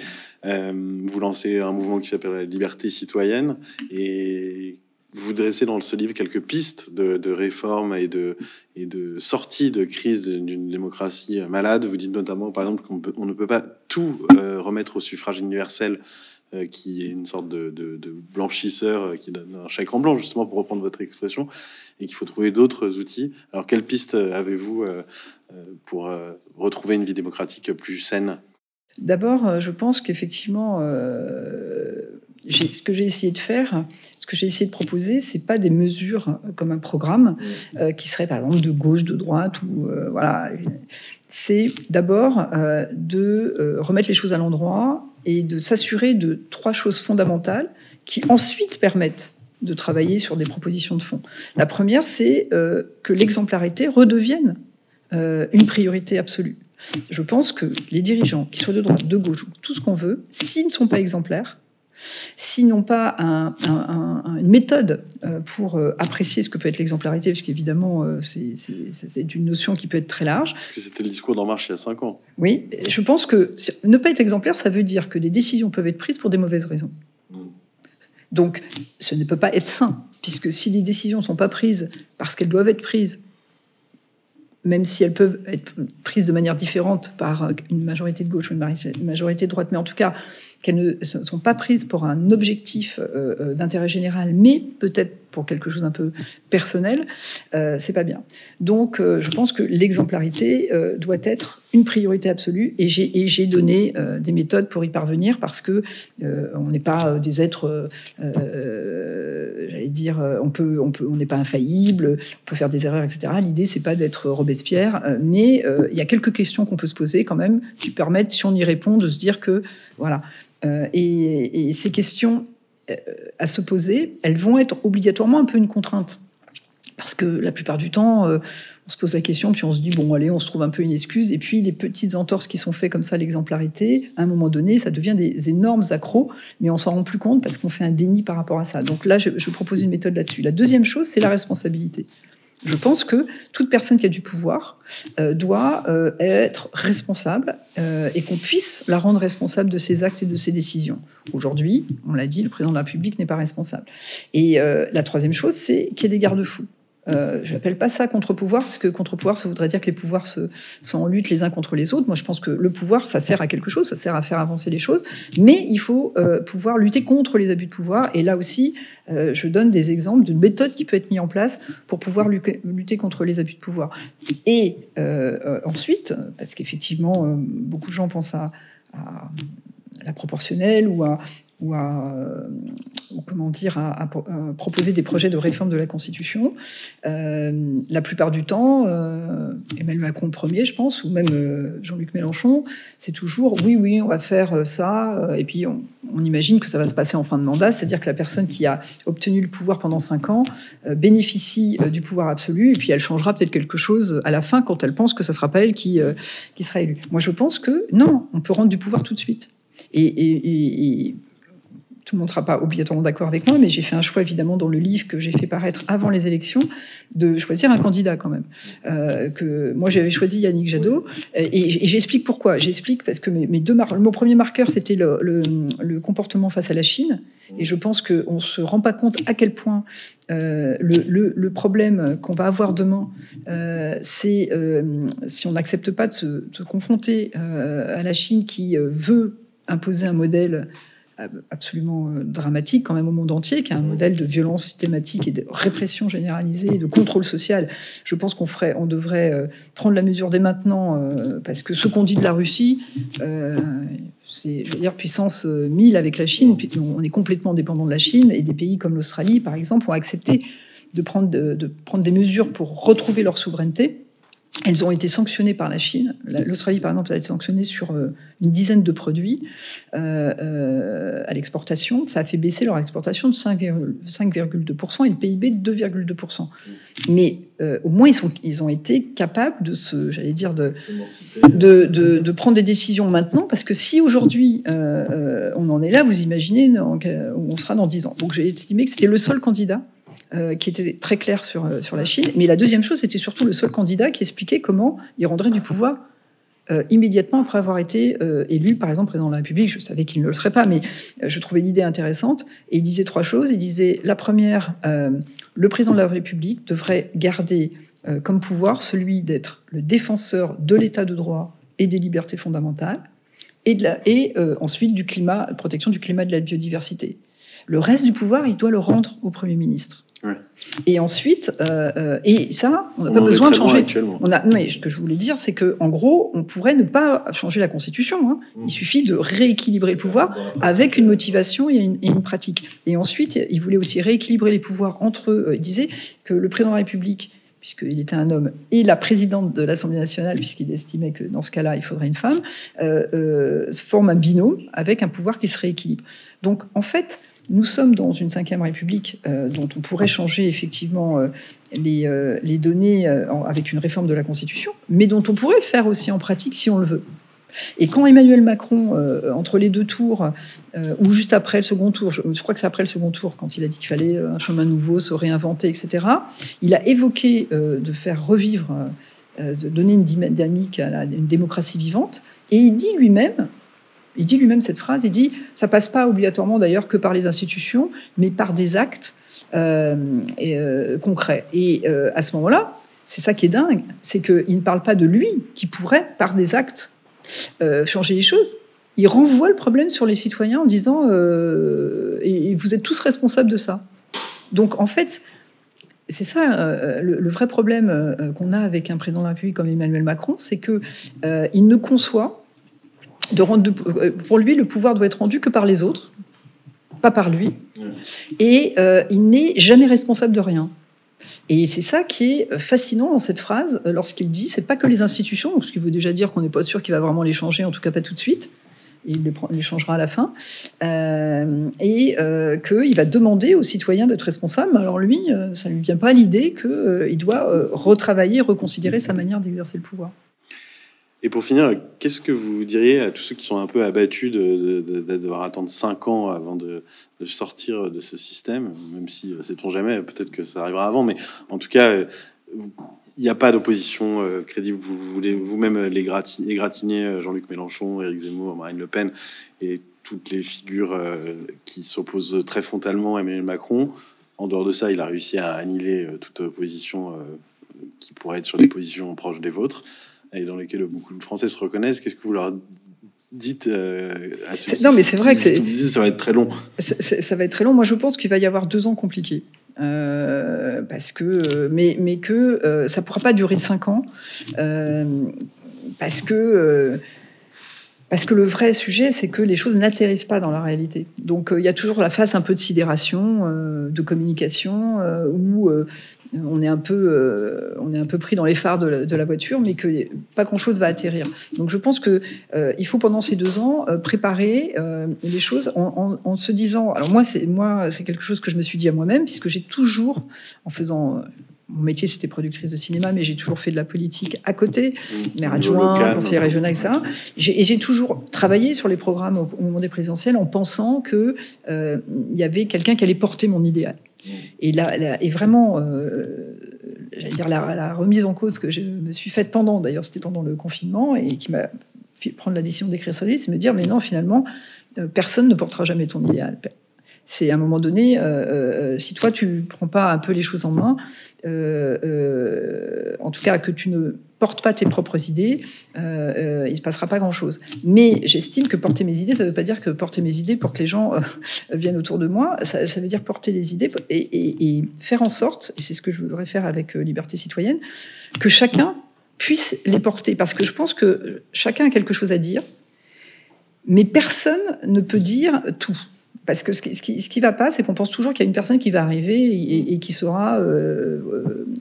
Vous lancez un mouvement qui s'appelle la Liberté citoyenne, et vous dressez dans ce livre quelques pistes de réforme et de sortie de crise d'une démocratie malade. Vous dites notamment, par exemple, qu'on ne peut pas tout remettre au suffrage universel, qui est une sorte de blanchisseur qui donne un chèque en blanc, justement, pour reprendre votre expression, et qu'il faut trouver d'autres outils. Alors, quelles pistes avez-vous pour retrouver une vie démocratique plus saine? D'abord, je pense qu'effectivement, ce que j'ai essayé de faire, ce que j'ai essayé de proposer, c'est pas des mesures comme un programme qui serait par exemple de gauche, de droite, ou voilà. C'est d'abord de remettre les choses à l'endroit et de s'assurer de 3 choses fondamentales qui ensuite permettent de travailler sur des propositions de fond. La première, c'est que l'exemplarité redevienne une priorité absolue. Je pense que les dirigeants, qu'ils soient de droite, de gauche, tout ce qu'on veut, s'ils ne sont pas exemplaires, s'ils n'ont pas une méthode pour apprécier ce que peut être l'exemplarité, parce qu'évidemment, c'est une notion qui peut être très large. Parce que c'était le discours d'En Marche il y a 5 ans. Oui, je pense que ne pas être exemplaire, ça veut dire que des décisions peuvent être prises pour des mauvaises raisons. Donc, ce ne peut pas être sain, puisque si les décisions ne sont pas prises parce qu'elles doivent être prises même si elles peuvent être prises de manière différente par une majorité de gauche ou une majorité de droite, mais en tout cas qu'elles ne sont pas prises pour un objectif d'intérêt général, mais peut-être pour quelque chose d'un peu personnel, c'est pas bien. Donc, je pense que l'exemplarité doit être une priorité absolue, et j'ai donné des méthodes pour y parvenir, parce que on n'est pas des êtres, j'allais dire, on n'est pas infaillible, on peut faire des erreurs, etc. L'idée, c'est pas d'être Robespierre, mais il y a quelques questions qu'on peut se poser quand même, qui permettent, si on y répond, de se dire que voilà. Et ces questions à se poser, elles vont être obligatoirement un peu une contrainte. Parce que la plupart du temps, on se pose la question, puis on se dit, bon, allez, on se trouve un peu une excuse. Et puis, les petites entorses qui sont faites comme ça à l'exemplarité, à un moment donné, ça devient des énormes accros, mais on s'en rend plus compte parce qu'on fait un déni par rapport à ça. Donc là, je propose une méthode là-dessus. La deuxième chose, c'est la responsabilité. Je pense que toute personne qui a du pouvoir doit être responsable et qu'on puisse la rendre responsable de ses actes et de ses décisions. Aujourd'hui, on l'a dit, le président de la République n'est pas responsable. Et la troisième chose, c'est qu'il y ait des garde-fous. Je n'appelle pas ça contre-pouvoir, parce que contre-pouvoir, ça voudrait dire que les pouvoirs sont en lutte les uns contre les autres. Moi, je pense que le pouvoir, ça sert à quelque chose, ça sert à faire avancer les choses, mais il faut pouvoir lutter contre les abus de pouvoir. Et là aussi, je donne des exemples de méthodes qui peuvent être mises en place pour pouvoir lutter contre les abus de pouvoir. Et ensuite, parce qu'effectivement, beaucoup de gens pensent à la proportionnelle ou à proposer des projets de réforme de la Constitution. La plupart du temps, Emmanuel Macron premier, je pense, ou même Jean-Luc Mélenchon, c'est toujours oui, on va faire ça, et puis on imagine que ça va se passer en fin de mandat, c'est-à-dire que la personne qui a obtenu le pouvoir pendant 5 ans bénéficie du pouvoir absolu, et puis elle changera peut-être quelque chose à la fin quand elle pense que ça ne sera pas elle qui sera élue. Moi, je pense que non, on peut rendre du pouvoir tout de suite. Et tout le monde ne sera pas obligatoirement d'accord avec moi, mais j'ai fait un choix, évidemment, dans le livre que j'ai fait paraître avant les élections, de choisir un candidat, quand même. Que moi, j'avais choisi Yannick Jadot, et j'explique pourquoi. J'explique parce que mon premier marqueur, c'était le comportement face à la Chine, et je pense qu'on ne se rend pas compte à quel point le problème qu'on va avoir demain, c'est si on n'accepte pas de se confronter à la Chine qui veut imposer un modèle absolument dramatique quand même au monde entier, qui est un modèle de violence systématique et de répression généralisée et de contrôle social. Je pense on devrait prendre la mesure dès maintenant, parce que ce qu'on dit de la Russie, c'est, je veux dire, puissance 1000 avec la Chine. Puis on est complètement dépendant de la Chine, et des pays comme l'Australie, par exemple, ont accepté de prendre des mesures pour retrouver leur souveraineté. Elles ont été sanctionnées par la Chine. L'Australie, par exemple, a été sanctionnée sur une dizaine de produits à l'exportation. Ça a fait baisser leur exportation de 5,2% et le PIB de 2,2%. Mais au moins, ils ont été capables de prendre des décisions maintenant, parce que si aujourd'hui on en est là, vous imaginez où on sera dans 10 ans. Donc j'ai estimé que c'était le seul candidat qui était très clair sur la Chine. Mais la deuxième chose, c'était surtout le seul candidat qui expliquait comment il rendrait du pouvoir immédiatement après avoir été élu, par exemple, président de la République. Je savais qu'il ne le serait pas, mais je trouvais l'idée intéressante. Et il disait 3 choses. Il disait, la première, le président de la République devrait garder comme pouvoir celui d'être le défenseur de l'état de droit et des libertés fondamentales, et ensuite du climat, protection du climat, de la biodiversité. Le reste du pouvoir, il doit le rendre au Premier ministre. Ouais. Et ensuite, et ça, on n'a pas besoin de changer. Mais ce que je voulais dire, c'est qu'en gros, on pourrait ne pas changer la Constitution. Hein. Il suffit de rééquilibrer le pouvoir avec une motivation et une pratique. Et ensuite, il voulait aussi rééquilibrer les pouvoirs entre eux. Il disait que le président de la République, puisqu'il était un homme, et la présidente de l'Assemblée nationale, puisqu'il estimait que dans ce cas-là, il faudrait une femme, forment un binôme avec un pouvoir qui se rééquilibre. Donc, en fait, nous sommes dans une 5e République dont on pourrait changer effectivement les données avec une réforme de la Constitution, mais dont on pourrait le faire aussi en pratique si on le veut. Et quand Emmanuel Macron, entre les 2 tours, ou juste après le second tour, je crois que c'est après le second tour, quand il a dit qu'il fallait un chemin nouveau, se réinventer, etc., il a évoqué de faire revivre, de donner une dynamique à une démocratie vivante, et il dit lui-même cette phrase, il dit « ça passe pas obligatoirement d'ailleurs que par les institutions, mais par des actes concrets ». Et à ce moment-là, c'est ça qui est dingue, c'est qu'il ne parle pas de lui qui pourrait, par des actes, changer les choses. Il renvoie le problème sur les citoyens en disant et vous êtes tous responsables de ça. Donc en fait, c'est ça le vrai problème qu'on a avec un président de la République comme Emmanuel Macron, c'est que il ne conçoit pour lui le pouvoir doit être rendu que par les autres, pas par lui, et il n'est jamais responsable de rien. Et c'est ça qui est fascinant dans cette phrase lorsqu'il dit c'est pas que les institutions, ce qui veut déjà dire qu'on n'est pas sûr qu'il va vraiment les changer, en tout cas pas tout de suite. Il les changera à la fin, qu'il va demander aux citoyens d'être responsables. Alors lui, ça ne lui vient pas à l'idée qu'il doit retravailler, reconsidérer sa manière d'exercer le pouvoir. Et pour finir, qu'est-ce que vous diriez à tous ceux qui sont un peu abattus de devoir attendre 5 ans avant de sortir de ce système, même si, sait-on jamais, peut-être que ça arrivera avant, mais en tout cas, il n'y a pas d'opposition crédible. Vous voulez vous-même égratigner Jean-Luc Mélenchon, Éric Zemmour, Marine Le Pen et toutes les figures qui s'opposent très frontalement à Emmanuel Macron. En dehors de ça, il a réussi à annihiler toute opposition qui pourrait être sur des positions proches des vôtres et dans lesquelles beaucoup de Français se reconnaissent. Qu'est-ce que vous leur dites à ceux Non, mais c'est vrai que ça va être très long. Ça va être très long. Moi, je pense qu'il va y avoir 2 ans compliqués. Parce que, mais que ça ne pourra pas durer 5 ans. Parce que le vrai sujet, c'est que les choses n'atterrissent pas dans la réalité. Donc, il y a toujours la phase un peu de sidération, de communication, où on est un peu pris dans les phares de la voiture, mais que pas grand-chose va atterrir. Donc, je pense que il faut pendant ces 2 ans préparer les choses en se disant. Alors moi, c'est quelque chose que je me suis dit à moi-même, puisque j'ai toujours, en faisant mon métier, c'était productrice de cinéma, mais j'ai toujours fait de la politique à côté, maire adjoint, conseiller régional, etc. Et j'ai toujours travaillé sur les programmes au moment des présidentielles en pensant qu'il y avait quelqu'un qui allait porter mon idéal. Et vraiment, j'allais dire la remise en cause que je me suis faite d'ailleurs c'était pendant le confinement, et qui m'a fait prendre la décision d'écrire ce livre, c'est me dire, mais non, finalement, personne ne portera jamais ton idéal. C'est à un moment donné, si toi tu prends pas un peu les choses en main, en tout cas que tu ne portes pas tes propres idées, il se passera pas grand-chose. Mais j'estime que porter mes idées, ça veut pas dire que porter mes idées pour que les gens viennent autour de moi. Ça veut dire porter des idées et faire en sorte, et c'est ce que je voudrais faire avec Liberté Citoyenne, que chacun puisse les porter. Parce que je pense que chacun a quelque chose à dire, mais personne ne peut dire tout. Parce que ce qui va pas, c'est qu'on pense toujours qu'il y a une personne qui va arriver et qui sera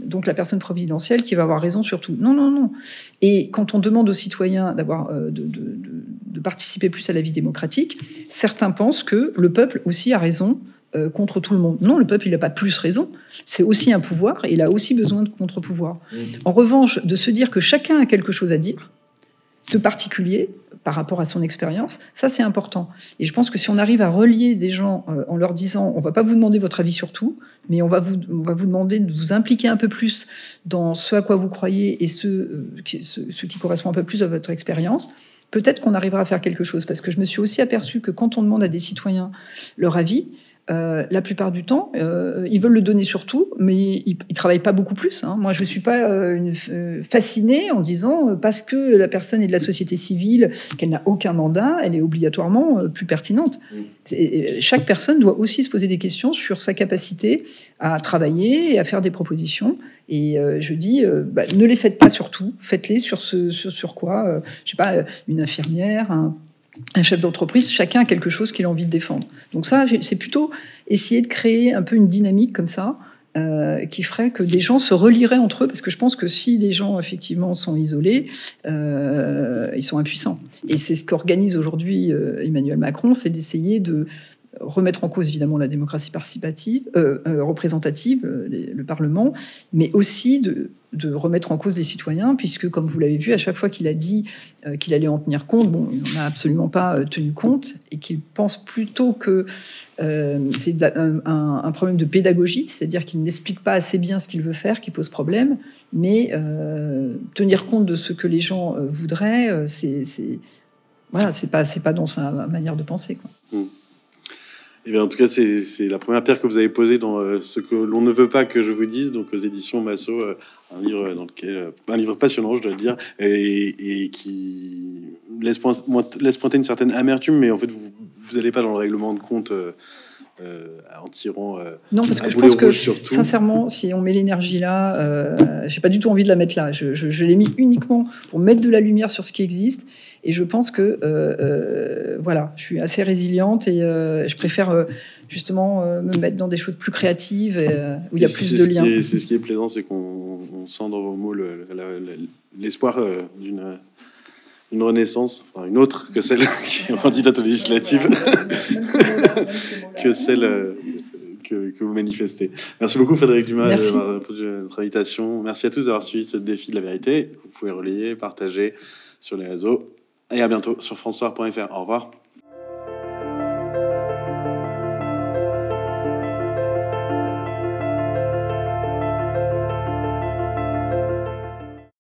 donc la personne providentielle qui va avoir raison sur tout. Non, non, non. Et quand on demande aux citoyens de participer plus à la vie démocratique, certains pensent que le peuple aussi a raison contre tout le monde. Non, le peuple, il n'a pas plus raison. C'est aussi un pouvoir et il a aussi besoin de contre-pouvoir. En revanche, de se dire que chacun a quelque chose à dire, de particulier, par rapport à son expérience, ça c'est important. Et je pense que si on arrive à relier des gens en leur disant on va pas vous demander votre avis sur tout, mais on va vous demander de vous impliquer un peu plus dans ce à quoi vous croyez et ce qui correspond un peu plus à votre expérience, peut-être qu'on arrivera à faire quelque chose. Parce que je me suis aussi aperçue que quand on demande à des citoyens leur avis, la plupart du temps, ils veulent le donner sur tout, mais ils travaillent pas beaucoup plus. Hein. Moi, je suis pas fascinée en disant parce que la personne est de la société civile, qu'elle n'a aucun mandat, elle est obligatoirement plus pertinente. Chaque personne doit aussi se poser des questions sur sa capacité à travailler et à faire des propositions. Et je dis, ne les faites pas sur tout, faites-les sur quoi, je sais pas, une infirmière, un chef d'entreprise, chacun a quelque chose qu'il a envie de défendre. Donc ça, c'est plutôt essayer de créer un peu une dynamique comme ça, qui ferait que des gens se relieraient entre eux, parce que je pense que si les gens, effectivement, sont isolés, ils sont impuissants. Et c'est ce qu'organise aujourd'hui Emmanuel Macron, c'est d'essayer de remettre en cause, évidemment, la démocratie participative, représentative, le Parlement, mais aussi de remettre en cause les citoyens, puisque, comme vous l'avez vu, à chaque fois qu'il a dit qu'il allait en tenir compte, bon, il n'en a absolument pas tenu compte, et qu'il pense plutôt que c'est un problème de pédagogie, c'est-à-dire qu'il n'explique pas assez bien ce qu'il veut faire, qui pose problème, mais tenir compte de ce que les gens voudraient, c'est pas dans sa manière de penser, quoi. Eh bien, en tout cas, c'est la première pierre que vous avez posée dans ce que l'on ne veut pas que je vous dise, donc aux éditions Massot, un livre dans lequel, un livre passionnant, je dois le dire, et qui laisse pointer une certaine amertume, mais en fait, vous n'allez pas dans le règlement de compte en tirant non, parce que je pense que, sincèrement, si on met l'énergie là, j'ai pas du tout envie de la mettre là. Je l'ai mis uniquement pour mettre de la lumière sur ce qui existe. Et je pense que, voilà, je suis assez résiliente et je préfère justement me mettre dans des choses plus créatives où il y a plus de liens. C'est ce qui est plaisant, c'est qu'on sent dans vos mots l'espoir d'une renaissance, enfin une autre que celle qui est candidate aux législatives, que celle que vous manifestez. Merci beaucoup Frédérique Dumas d'avoir répondu à notre invitation. Merci à tous d'avoir suivi ce défi de la vérité. Vous pouvez relayer, partager sur les réseaux. Et à bientôt sur francesoir.fr. Au revoir.